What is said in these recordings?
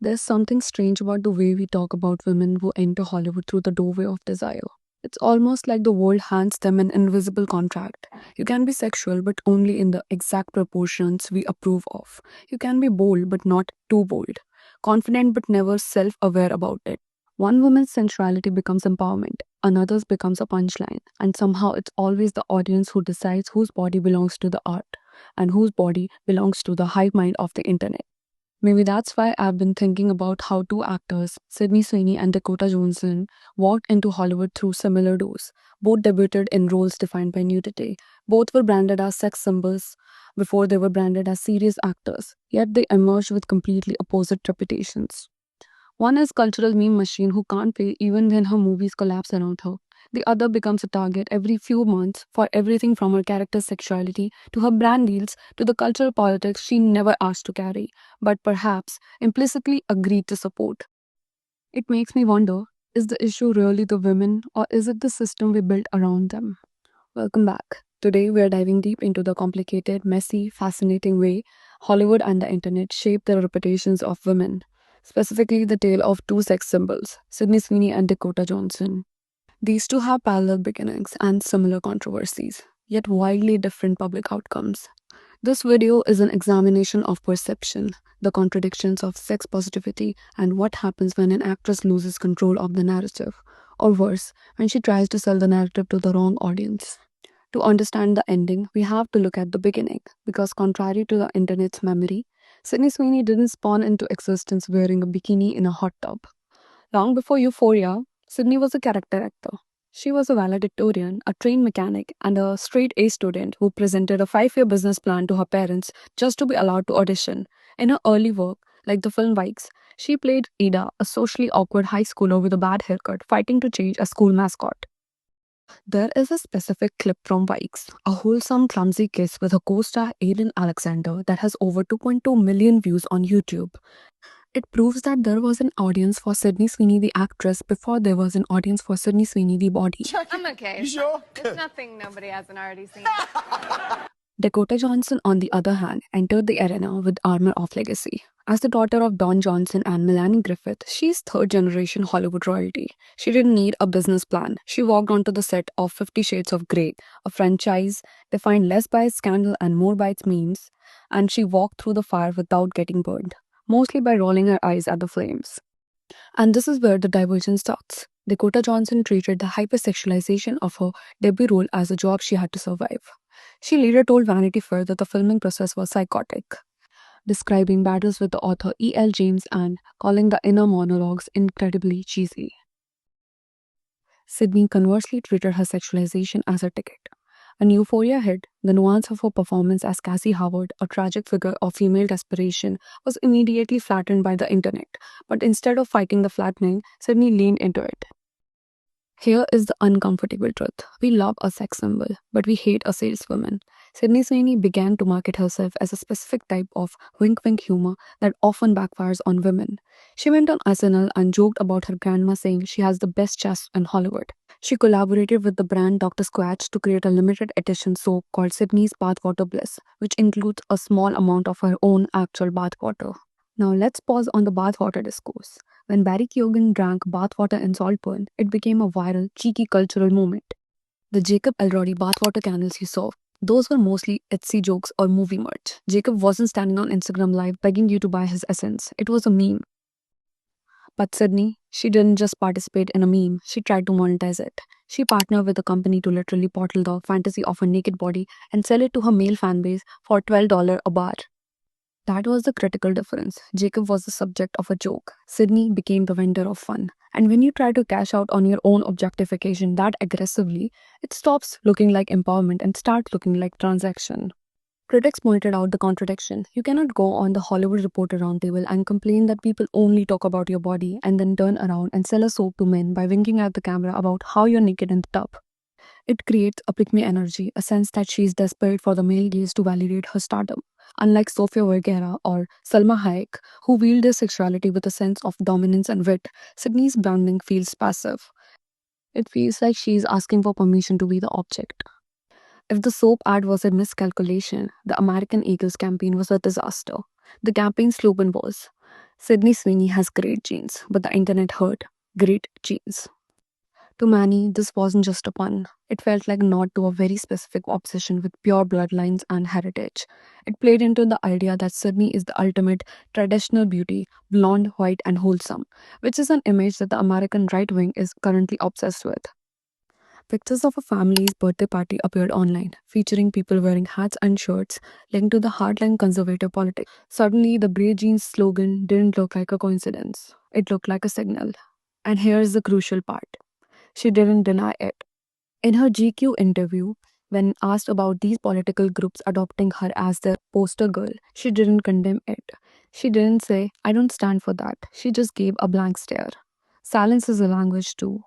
There's something strange about the way we talk about women who enter Hollywood through the doorway of desire. It's almost like the world hands them an invisible contract. You can be sexual, but only in the exact proportions we approve of. You can be bold, but not too bold. Confident, but never self aware about it. One woman's sensuality becomes empowerment, another's becomes a punchline, and somehow it's always the audience who decides whose body belongs to the art and whose body belongs to the hive mind of the internet. Maybe that's why I've been thinking about how two actors, Sydney Sweeney and Dakota Johnson, walked into Hollywood through similar doors. Both debuted in roles defined by nudity. Both were branded as sex symbols before they were branded as serious actors, yet they emerged with completely opposite reputations. One is cultural meme machine who can't pay even when her movies collapse around her. The other becomes a target every few months for everything from her character's sexuality to her brand deals to the cultural politics she never asked to carry, but perhaps implicitly agreed to support. It makes me wonder, is the issue really the women or is it the system we built around them? Welcome back. Today we are diving deep into the complicated, messy, fascinating way Hollywood and the internet shape the reputations of women, specifically the tale of two sex symbols, Sydney Sweeney and Dakota Johnson. These two have parallel beginnings and similar controversies, yet wildly different public outcomes. This video is an examination of perception, the contradictions of sex positivity, and what happens when an actress loses control of the narrative, or worse, when she tries to sell the narrative to the wrong audience. To understand the ending, we have to look at the beginning, because contrary to the internet's memory, Sydney Sweeney didn't spawn into existence wearing a bikini in a hot tub. Long before Euphoria, Sydney was a character actor. She was a valedictorian, a trained mechanic, and a straight A student who presented a 5 year business plan to her parents just to be allowed to audition. In her early work, like the film Vikes, she played Ida, a socially awkward high schooler with a bad haircut, fighting to change a school mascot. There is a specific clip from Vikes, a wholesome, clumsy kiss with her co star Aiden Alexander that has over 2.2 million views on YouTube. It proves that there was an audience for Sydney Sweeney the actress before there was an audience for Sydney Sweeney the body. I'm okay. You sure? It's nothing nobody hasn't already seen. Dakota Johnson, on the other hand, entered the arena with armor of legacy. As the daughter of Don Johnson and Melanie Griffith, she's third generation Hollywood royalty. She didn't need a business plan. She walked onto the set of 50 Shades of Grey, a franchise defined less by its scandal and more by its memes, and she walked through the fire without getting burned, mostly by rolling her eyes at the flames. And this is where the divergence starts. Dakota Johnson treated the hypersexualization of her debut role as a job she had to survive. She later told Vanity Fair that the filming process was psychotic, describing battles with the author E.L. James and calling the inner monologues incredibly cheesy. Sydney conversely treated her sexualization as a ticket. When Euphoria hit, the nuance of her performance as Cassie Howard, a tragic figure of female desperation, was immediately flattened by the internet. But instead of fighting the flattening, Sydney leaned into it. Here is the uncomfortable truth. We love a sex symbol, but we hate a saleswoman. Sydney Sweeney began to market herself as a specific type of wink-wink humor that often backfires on women. She went on SNL and joked about her grandma saying she has the best chest in Hollywood. She collaborated with the brand Dr. Squatch to create a limited edition soap called Sydney's Bathwater Bliss, which includes a small amount of her own actual bathwater. Now let's pause on the bathwater discourse. When Barry Keoghan drank bathwater in Saltburn, it became a viral, cheeky cultural moment. The Jacob Elordi bathwater candles you saw, those were mostly Etsy jokes or movie merch. Jacob wasn't standing on Instagram Live begging you to buy his essence. It was a meme. But Sydney, she didn't just participate in a meme, she tried to monetize it. She partnered with a company to literally bottle the fantasy of her naked body and sell it to her male fanbase for $12 a bar. That was the critical difference. Jacob was the subject of a joke. Sydney became the vendor of fun. And when you try to cash out on your own objectification that aggressively, it stops looking like empowerment and starts looking like transaction. Critics pointed out the contradiction. You cannot go on the Hollywood Reporter Roundtable and complain that people only talk about your body and then turn around and sell a soap to men by winking at the camera about how you're naked in the tub. It creates a pick me energy, a sense that she is desperate for the male gaze to validate her stardom. Unlike Sofia Vergara or Salma Hayek, who wield their sexuality with a sense of dominance and wit, Sydney's branding feels passive. It feels like she is asking for permission to be the object. If the soap ad was a miscalculation, the American Eagles campaign was a disaster. The campaign's slogan was, Sydney Sweeney has great genes, but the internet heard great genes. To many, this wasn't just a pun. It felt like a nod to a very specific obsession with pure bloodlines and heritage. It played into the idea that Sydney is the ultimate traditional beauty, blonde, white, and wholesome, which is an image that the American right wing is currently obsessed with. Pictures of a family's birthday party appeared online, featuring people wearing hats and shirts linked to the hardline conservative politics. Suddenly, the Brave Jeans slogan didn't look like a coincidence. It looked like a signal. And here's the crucial part. She didn't deny it. In her GQ interview, when asked about these political groups adopting her as their poster girl, she didn't condemn it. She didn't say, I don't stand for that. She just gave a blank stare. Silence is a language too.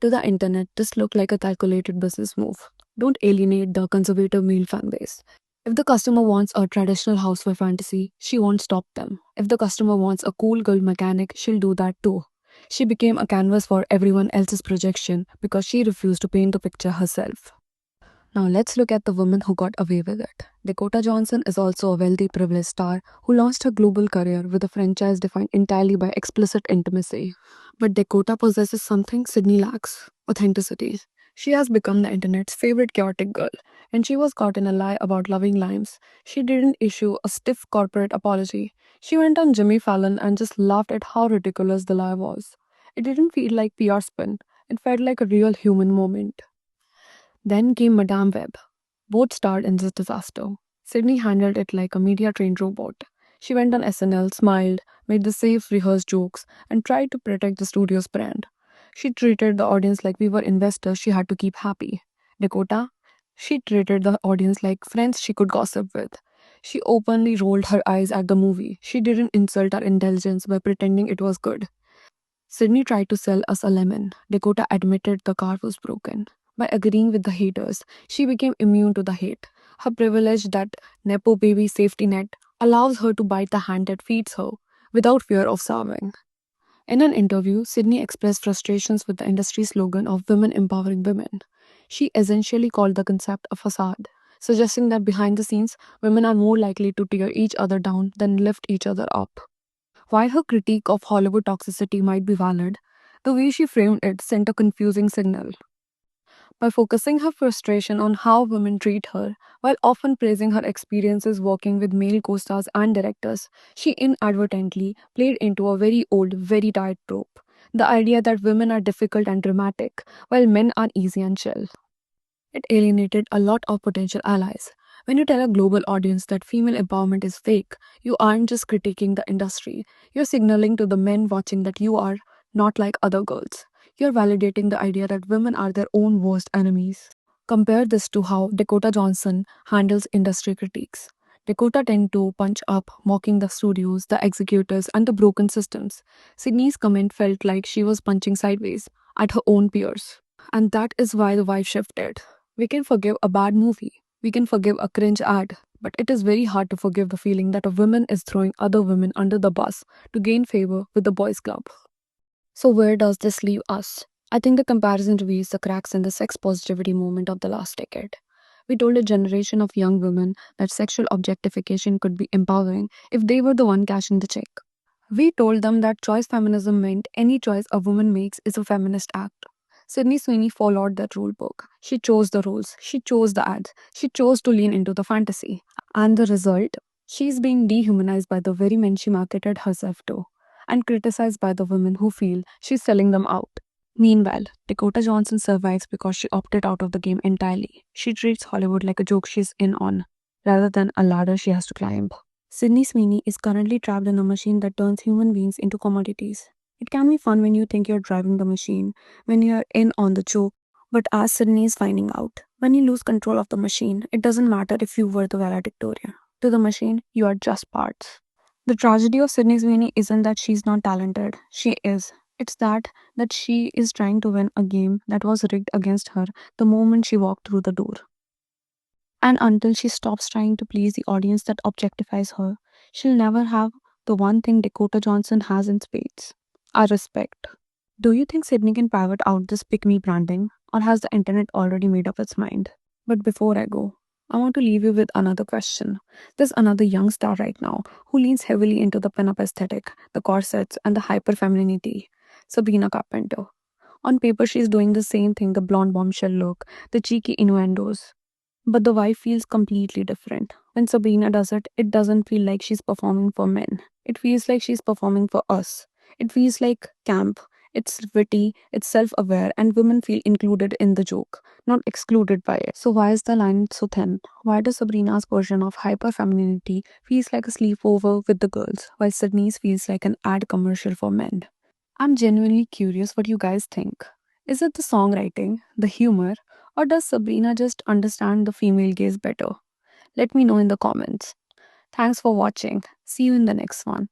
To the internet, this looked like a calculated business move. Don't alienate the conservative male fan base. If the customer wants a traditional housewife fantasy, she won't stop them. If the customer wants a cool girl mechanic, she'll do that too. She became a canvas for everyone else's projection because she refused to paint the picture herself. Now let's look at the woman who got away with it. Dakota Johnson is also a wealthy, privileged star who launched her global career with a franchise defined entirely by explicit intimacy. But Dakota possesses something Sydney lacks: authenticity. She has become the internet's favorite chaotic girl, and she was caught in a lie about loving limes. She didn't issue a stiff corporate apology. She went on Jimmy Fallon and just laughed at how ridiculous the lie was. It didn't feel like PR spin, it felt like a real human moment. Then came Madame Web. Both starred in this disaster. Sydney handled it like a media trained robot. She went on SNL, smiled, made the safe rehearsed jokes, and tried to protect the studio's brand. She treated the audience like we were investors she had to keep happy. Dakota? She treated the audience like friends she could gossip with. She openly rolled her eyes at the movie. She didn't insult our intelligence by pretending it was good. Sydney tried to sell us a lemon. Dakota admitted the car was broken. By agreeing with the haters, she became immune to the hate. Her privilege, that Nepo baby safety net, allows her to bite the hand that feeds her without fear of starving. In an interview, Sydney expressed frustrations with the industry slogan of women empowering women. She essentially called the concept a facade, suggesting that behind the scenes, women are more likely to tear each other down than lift each other up. While her critique of Hollywood toxicity might be valid, the way she framed it sent a confusing signal. By focusing her frustration on how women treat her, while often praising her experiences working with male co stars and directors, she inadvertently played into a very old, very tired trope: the idea that women are difficult and dramatic, while men are easy and chill. It alienated a lot of potential allies. When you tell a global audience that female empowerment is fake, you aren't just critiquing the industry, you're signaling to the men watching that you are not like other girls. You're validating the idea that women are their own worst enemies. Compare this to how Dakota Johnson handles industry critiques. Dakota tend to punch up, mocking the studios, the executors, and the broken systems. Sydney's comment felt like she was punching sideways at her own peers. And that is why the vibe shifted. We can forgive a bad movie, we can forgive a cringe ad, but it is very hard to forgive the feeling that a woman is throwing other women under the bus to gain favor with the boys' club. So, where does this leave us? I think the comparison reveals the cracks in the sex positivity movement of the last decade. We told a generation of young women that sexual objectification could be empowering if they were the one cashing the check. We told them that choice feminism meant any choice a woman makes is a feminist act. Sydney Sweeney followed that rule book. She chose the roles, she chose the ads, she chose to lean into the fantasy. And the result? She's being dehumanized by the very men she marketed herself to, and criticized by the women who feel she's selling them out. Meanwhile, Dakota Johnson survives because she opted out of the game entirely. She treats Hollywood like a joke she's in on, rather than a ladder she has to climb. Sydney Sweeney is currently trapped in a machine that turns human beings into commodities. It can be fun when you think you're driving the machine, when you're in on the joke, but as Sydney is finding out, when you lose control of the machine, it doesn't matter if you were the valedictorian. To the machine, you are just parts. The tragedy of Sydney Sweeney isn't that she's not talented. She is. It's that she is trying to win a game that was rigged against her the moment she walked through the door. And until she stops trying to please the audience that objectifies her, she'll never have the one thing Dakota Johnson has in spades: our respect. Do you think Sydney can pivot out this pick me branding, or has the internet already made up its mind? But before I go, I want to leave you with another question. There's another young star right now who leans heavily into the pinup aesthetic, the corsets, and the hyper femininity. Sabrina Carpenter. On paper, she's doing the same thing, the blonde bombshell look, the cheeky innuendos. But the vibe feels completely different. When Sabrina does it, it doesn't feel like she's performing for men. It feels like she's performing for us. It feels like camp. It's witty, it's self aware, and women feel included in the joke, not excluded by it. So, why is the line so thin? Why does Sabrina's version of hyper femininity feels like a sleepover with the girls, while Sydney's feels like an ad commercial for men? I'm genuinely curious what you guys think. Is it the songwriting, the humor, or does Sabrina just understand the female gaze better? Let me know in the comments. Thanks for watching. See you in the next one.